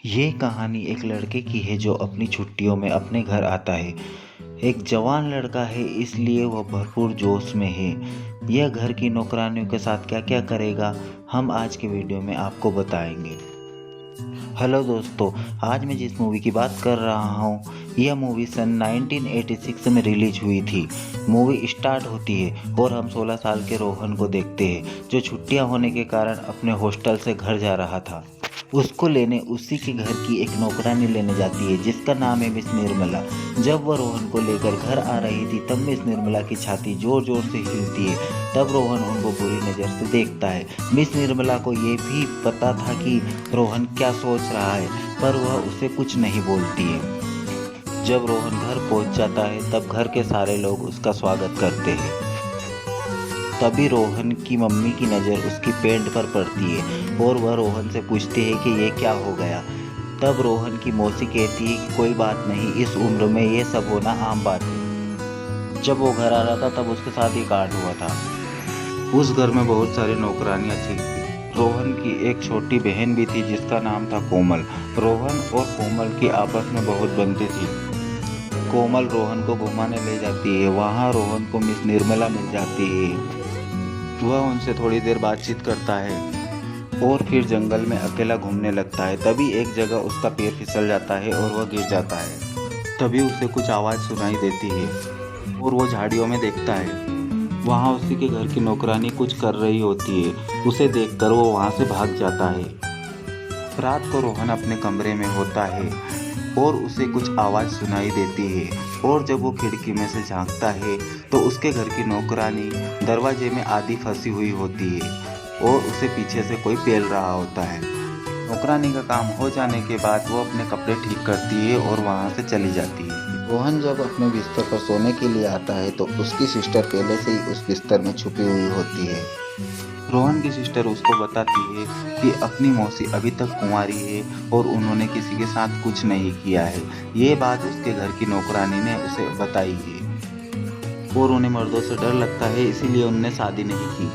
ये कहानी एक लड़के की है जो अपनी छुट्टियों में अपने घर आता है। एक जवान लड़का है, इसलिए वह भरपूर जोश में है। यह घर की नौकरानियों के साथ क्या क्या करेगा, हम आज के वीडियो में आपको बताएंगे। हेलो दोस्तों, आज मैं जिस मूवी की बात कर रहा हूँ, यह मूवी सन 1986 में रिलीज हुई थी। मूवी स्टार्ट होती है और हम 16 साल के रोहन को देखते हैं, जो छुट्टियां होने के कारण अपने हॉस्टल से घर जा रहा था। उसको लेने उसी के घर की एक नौकरानी लेने जाती है, जिसका नाम है मिस निर्मला। जब वह रोहन को लेकर घर आ रही थी, तब मिस निर्मला की छाती जोर जोर से हिलती है। तब रोहन उनको बुरी नज़र से देखता है। मिस निर्मला को ये भी पता था कि रोहन क्या सोच रहा है, पर वह उसे कुछ नहीं बोलती है। जब रोहन घर पहुंच जाता है, तब घर के सारे लोग उसका स्वागत करते हैं। तभी रोहन की मम्मी की नज़र उसकी पैंट पर पड़ती है और वह रोहन से पूछती है कि ये क्या हो गया। तब रोहन की मौसी कहती है कि कोई बात नहीं, इस उम्र में ये सब होना आम बात है। जब वो घर आ रहा था, तब उसके साथ ही कांड हुआ था। उस घर में बहुत सारी नौकरानियां थी। रोहन की एक छोटी बहन भी थी, जिसका नाम था कोमल। रोहन और कोमल की आपस में बहुत बनती थी। कोमल रोहन को घुमाने ले जाती है। वहाँ रोहन को मिस निर्मला मिल जाती है। वह उनसे थोड़ी देर बातचीत करता है और फिर जंगल में अकेला घूमने लगता है। तभी एक जगह उसका पैर फिसल जाता है और वह गिर जाता है। तभी उसे कुछ आवाज़ सुनाई देती है और वो झाड़ियों में देखता है। वहाँ उसी के घर की नौकरानी कुछ कर रही होती है। उसे देखकर वो वहाँ से भाग जाता है। रात को रोहन अपने कमरे में होता है और उसे कुछ आवाज़ सुनाई देती है, और जब वो खिड़की में से झांकता है तो उसके घर की नौकरानी दरवाजे में आधी फंसी हुई होती है और उसे पीछे से कोई पेल रहा होता है। नौकरानी का काम हो जाने के बाद वो अपने कपड़े ठीक करती है और वहाँ से चली जाती है। रोहन जब अपने बिस्तर पर सोने के लिए आता है, तो उसकी सिस्टर पहले से ही उस बिस्तर में छुपी हुई होती है। रोहन की सिस्टर उसको बताती है कि अपनी मौसी अभी तक कुंवारी है और उन्होंने किसी के साथ कुछ नहीं किया है। ये बात उसके घर की नौकरानी ने उसे बताई है और उन्हें मर्दों से डर लगता है, इसीलिए उन्होंने शादी नहीं की।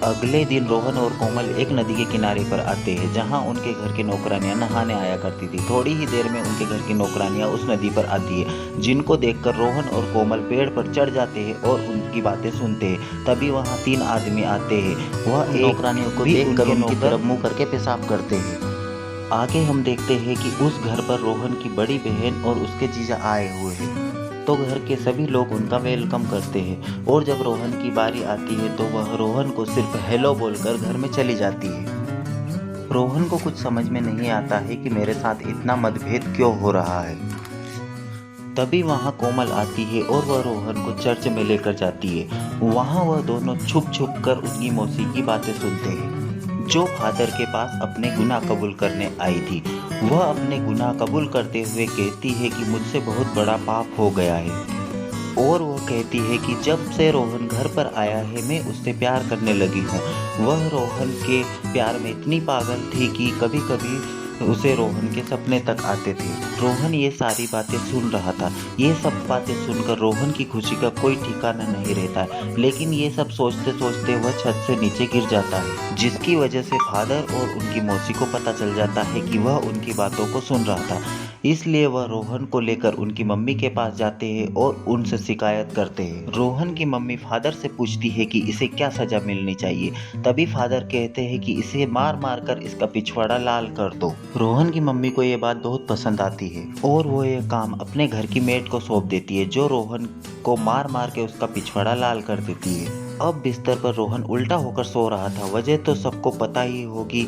अगले दिन रोहन और कोमल एक नदी के किनारे पर आते हैं, जहां उनके घर की नौकरानियां नहाने आया करती थी। थोड़ी ही देर में उनके घर की नौकरानियां उस नदी पर आती है, जिनको देखकर रोहन और कोमल पेड़ पर चढ़ जाते हैं और उनकी बातें सुनते हैं। तभी वहां 3 आदमी आते हैं। वह नौकरानियों को देखकर उनकी तरफ मुंह करके पेशाब करते हैं। आगे हम देखते हैं कि उस घर पर रोहन की बड़ी बहन और उसके जीजा आए हुए हैं। तो घर के सभी लोग उनका वेलकम करते हैं, और जब रोहन की बारी आती है तो वह रोहन को सिर्फ हेलो बोलकर घर में चली जाती है। रोहन को कुछ समझ में नहीं आता है कि मेरे साथ इतना मतभेद क्यों हो रहा है। तभी वहाँ कोमल आती है और वह रोहन को चर्च में लेकर जाती है। वहाँ वह दोनों छुप छुप कर उसकी मौसी की बातें सुनते हैं, जो फादर के पास अपने गुनाह कबूल करने आई थी। वह अपने गुनाह कबूल करते हुए कहती है कि मुझसे बहुत बड़ा पाप हो गया है, और वो कहती है कि जब से रोहन घर पर आया है, मैं उससे प्यार करने लगी हूँ। वह रोहन के प्यार में इतनी पागल थी कि कभी कभी उसे रोहन के सपने तक आते थे। रोहन ये सारी बातें सुन रहा था। ये सब बातें सुनकर रोहन की खुशी का कोई ठिकाना नहीं रहता है, लेकिन ये सब सोचते सोचते वह छत से नीचे गिर जाता है, जिसकी वजह से फादर और उनकी मौसी को पता चल जाता है कि वह उनकी बातों को सुन रहा था। इसलिए वह रोहन को लेकर उनकी मम्मी के पास जाते हैं और उनसे शिकायत करते हैं। रोहन की मम्मी फादर से पूछती है कि इसे क्या सजा मिलनी चाहिए। तभी फादर कहते हैं कि इसे मार मार कर इसका पिछवाड़ा लाल कर दो। रोहन की मम्मी को ये बात बहुत पसंद आती है और वो ये काम अपने घर की मेड को सौंप देती है, जो रोहन को मार मार के उसका पिछवाड़ा लाल कर देती है। अब बिस्तर पर रोहन उल्टा होकर सो रहा था। वजह तो सबको पता ही होगी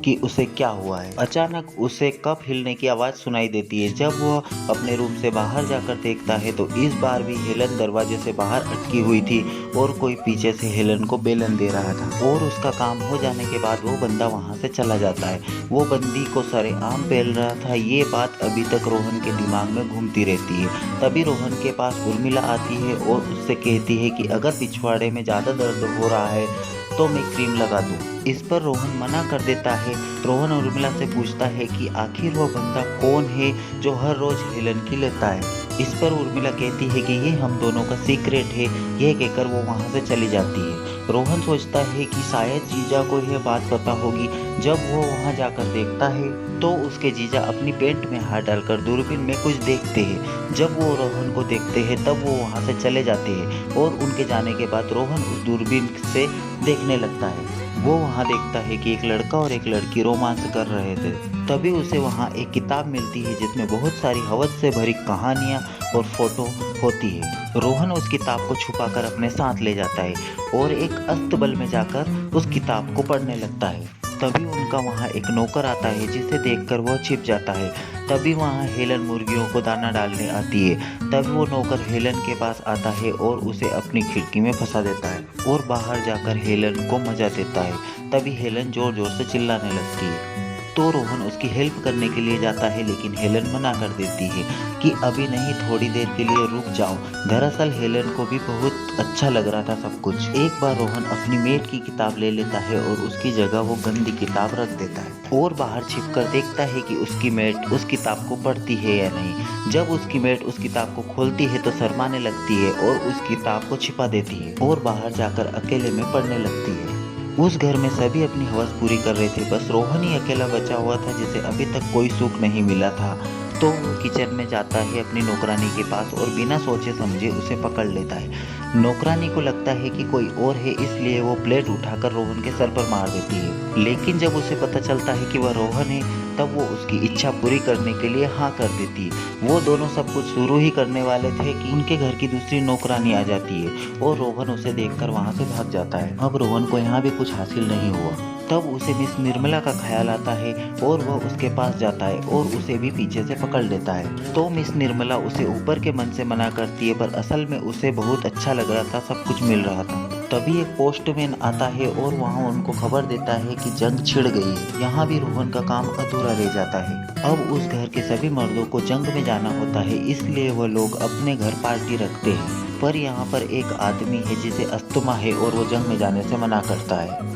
कि उसे क्या हुआ है। अचानक उसे कप हिलने की आवाज़ सुनाई देती है। जब वह अपने रूम से बाहर जाकर देखता है, तो इस बार भी हेलन दरवाजे से बाहर अटकी हुई थी और कोई पीछे से हेलन को बेलन दे रहा था। और उसका काम हो जाने के बाद वो बंदा वहाँ से चला जाता है। वो बंदी को सरेआम पेल रहा था। ये बात अभी तक रोहन के दिमाग में घूमती रहती है। तभी रोहन के पास उर्मिला आती है और उससे कहती है कि अगर पिछवाड़े में ज़्यादा दर्द हो रहा है तो मैं क्रीम लगा दूं। इस पर रोहन मना कर देता है। रोहन उर्मिला से पूछता है कि आखिर वो बंदा कौन है जो हर रोज हेलन की लेता है। इस पर उर्मिला कहती है कि ये हम दोनों का सीक्रेट है। यह कहकर वो वहाँ से चली जाती है। रोहन सोचता है कि शायद जीजा को यह बात पता होगी। जब वो वहाँ जाकर देखता है तो उसके जीजा अपनी पेंट में हाथ डालकर दूरबीन में कुछ देखते हैं। जब वो रोहन को देखते हैं तब वो वहाँ से चले जाते हैं और उनके जाने के बाद रोहन उस दूरबीन से देखने लगता है। वो वहाँ देखता है कि एक लड़का और एक लड़की रोमांस कर रहे थे। तभी उसे वहाँ एक किताब मिलती है जिसमें बहुत सारी हवस से भरी कहानियाँ और फोटो होती है। रोहन उस किताब को छुपाकर अपने साथ ले जाता है और एक अस्तबल में जाकर उस किताब को पढ़ने लगता है। तभी उनका वहाँ एक नौकर आता है जिसे देखकर वह छिप जाता है। तभी वहाँ हेलन मुर्गियों को दाना डालने आती है। तभी वो नौकर हेलन के पास आता है और उसे अपनी खिड़की में फंसा देता है और बाहर जाकर हेलन को मजा देता है। तभी हेलन जोर जोर से चिल्लाने लगती है। तो रोहन उसकी हेल्प करने के लिए जाता है, लेकिन हेलन मना कर देती है कि अभी नहीं, थोड़ी देर के लिए रुक जाओ। दरअसल हेलन को भी बहुत अच्छा लग रहा था सब कुछ। एक बार रोहन अपनी मेट की किताब ले लेता है और उसकी जगह वो गंदी किताब रख देता है और बाहर छिपकर देखता है कि उसकी मेट उस किताब को पढ़ती है या नहीं। जब उसकी मेट उस किताब को खोलती है तो शर्माने लगती है और उस किताब को छिपा देती है और बाहर जाकर अकेले में पढ़ने लगती है। उस घर में सभी अपनी हवस पूरी कर रहे थे, बस रोहन ही अकेला बचा हुआ था जिसे अभी तक कोई सुख नहीं मिला था। तो वो किचन में जाता है अपनी नौकरानी के पास और बिना सोचे समझे उसे पकड़ लेता है। नौकरानी को लगता है कि कोई और है, इसलिए वो प्लेट उठाकर रोहन के सर पर मार देती है। लेकिन जब उसे पता चलता है कि वह रोहन है तब वो उसकी इच्छा पूरी करने के लिए हाँ कर देती है। वो दोनों सब कुछ शुरू ही करने वाले थे कि उनके घर की दूसरी नौकरानी आ जाती है और रोहन उसे देखकर वहाँ से भाग जाता है। अब रोहन को यहाँ भी कुछ हासिल नहीं हुआ। तब उसे मिस निर्मला का ख्याल आता है और वह उसके पास जाता है और उसे भी पीछे से पकड़ लेता है। तो मिस निर्मला उसे ऊपर के मन से मना करती है, पर असल में उसे बहुत अच्छा लग रहा था, सब कुछ मिल रहा था। तभी एक पोस्टमैन आता है और वहाँ उनको खबर देता है कि जंग छिड़ गई है। यहाँ भी रोहन का काम अधूरा रह जाता है। अब उस घर के सभी मर्दों को जंग में जाना होता है, इसलिए वह लोग अपने घर पार्टी रखते हैं। पर यहाँ पर एक आदमी है जिसे अस्थमा है और वो जंग में जाने से मना करता है।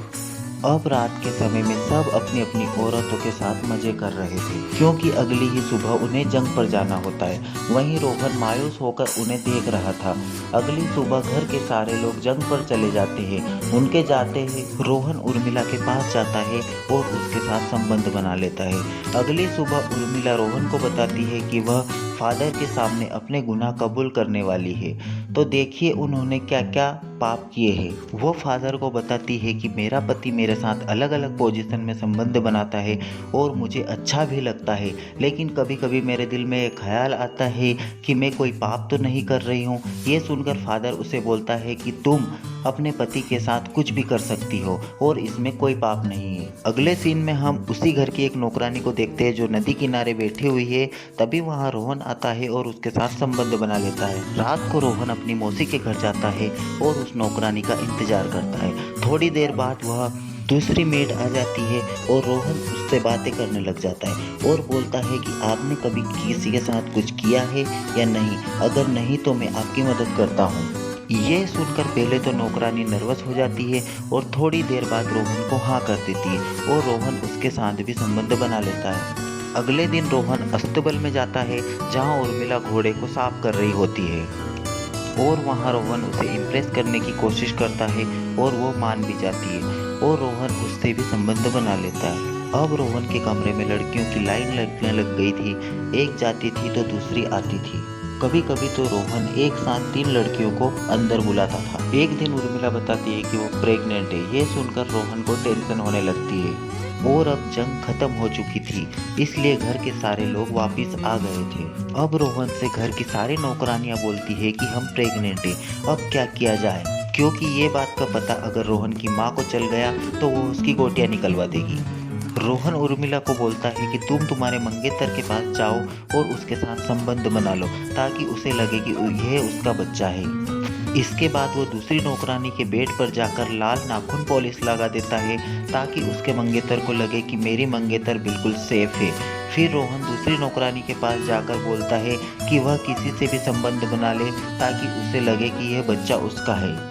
अब रात के समय में सब अपनी अपनी औरतों के साथ मजे कर रहे थे, क्योंकि अगली ही सुबह उन्हें जंग पर जाना होता है। वहीं रोहन मायूस होकर उन्हें देख रहा था। अगली सुबह घर के सारे लोग जंग पर चले जाते हैं। उनके जाते ही रोहन उर्मिला के पास जाता है और उसके साथ संबंध बना लेता है। अगली सुबह उर्मिला रोहन को बताती है कि वह फादर के सामने अपने गुनाह कबूल करने वाली है। तो देखिए उन्होंने क्या क्या पाप किए हैं। वो फादर को बताती है कि मेरा पति मेरे साथ अलग अलग पोजीशन में संबंध बनाता है और मुझे अच्छा भी लगता है, लेकिन कभी कभी मेरे दिल में एक ख्याल आता है कि मैं कोई पाप तो नहीं कर रही हूँ। ये सुनकर फादर उसे बोलता है कि तुम अपने पति के साथ कुछ भी कर सकती हो और इसमें कोई पाप नहीं है। अगले सीन में हम उसी घर की एक नौकरानी को देखते हैं जो नदी किनारे बैठी हुई है। तभी वहाँ रोहन आता है और उसके साथ संबंध बना लेता है। रात को रोहन अपनी मौसी के घर जाता है और उस नौकरानी का इंतजार करता है। थोड़ी देर बाद वह दूसरी मेड आ जाती है और रोहन उससे बातें करने लग जाता है और बोलता है कि आपने कभी किसी के साथ कुछ किया है या नहीं, अगर नहीं तो मैं आपकी मदद करता हूँ। ये सुनकर पहले तो नौकरानी नर्वस हो जाती है और थोड़ी देर बाद रोहन को हाँ कर देती है और रोहन उसके साथ भी संबंध बना लेता है। अगले दिन रोहन अस्तबल में जाता है जहाँ उर्मिला घोड़े को साफ कर रही होती है और वहाँ रोहन उसे इम्प्रेस करने की कोशिश करता है और वो मान भी जाती है और रोहन उससे भी संबंध बना लेता है। अब रोहन के कमरे में लड़कियों की लाइन लगने लग गई थी। एक जाती थी तो दूसरी आती थी। कभी कभी तो रोहन एक साथ 3 लड़कियों को अंदर बुलाता था। एक दिन उर्मिला बताती है कि वो प्रेग्नेंट है। ये सुनकर रोहन को टेंशन होने लगती है और अब जंग खत्म हो चुकी थी, इसलिए घर के सारे लोग वापस आ गए थे। अब रोहन से घर की सारी नौकरानियां बोलती है कि हम प्रेग्नेंट हैं, अब क्या किया जाए, क्योंकि ये बात का पता अगर रोहन की माँ को चल गया तो वो उसकी गोटियां निकलवा देगी। रोहन उर्मिला को बोलता है कि तुम तुम्हारे मंगेतर के पास जाओ और उसके साथ संबंध बना लो ताकि उसे लगे कि यह उसका बच्चा है। इसके बाद वो दूसरी नौकरानी के बेड पर जाकर लाल नाखून पॉलिश लगा देता है ताकि उसके मंगेतर को लगे कि मेरी मंगेतर बिल्कुल सेफ है। फिर रोहन दूसरी नौकरानी के पास जाकर बोलता है कि वह किसी से भी संबंध बना ले ताकि उसे लगे कि यह बच्चा उसका है।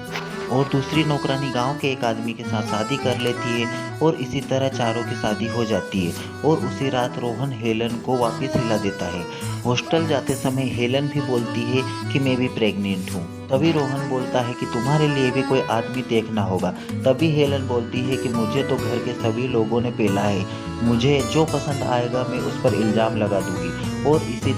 और दूसरी नौकरानी गांव के एक आदमी के साथ शादी कर लेती है और इसी तरह चारों की शादी हो जाती है। और उसी रात रोहन हेलन को वापस हिला देता है। हॉस्टल जाते समय हेलन भी बोलती है कि मैं भी प्रेग्नेंट हूँ। तभी रोहन बोलता है कि तुम्हारे लिए भी कोई आदमी देखना होगा। तभी हेलन बोलती है कि मुझे तो घर के सभी लोगों ने पेला है, मुझे जो पसंद आएगा मैं उस पर इल्ज़ाम लगा दूंगी। और इसी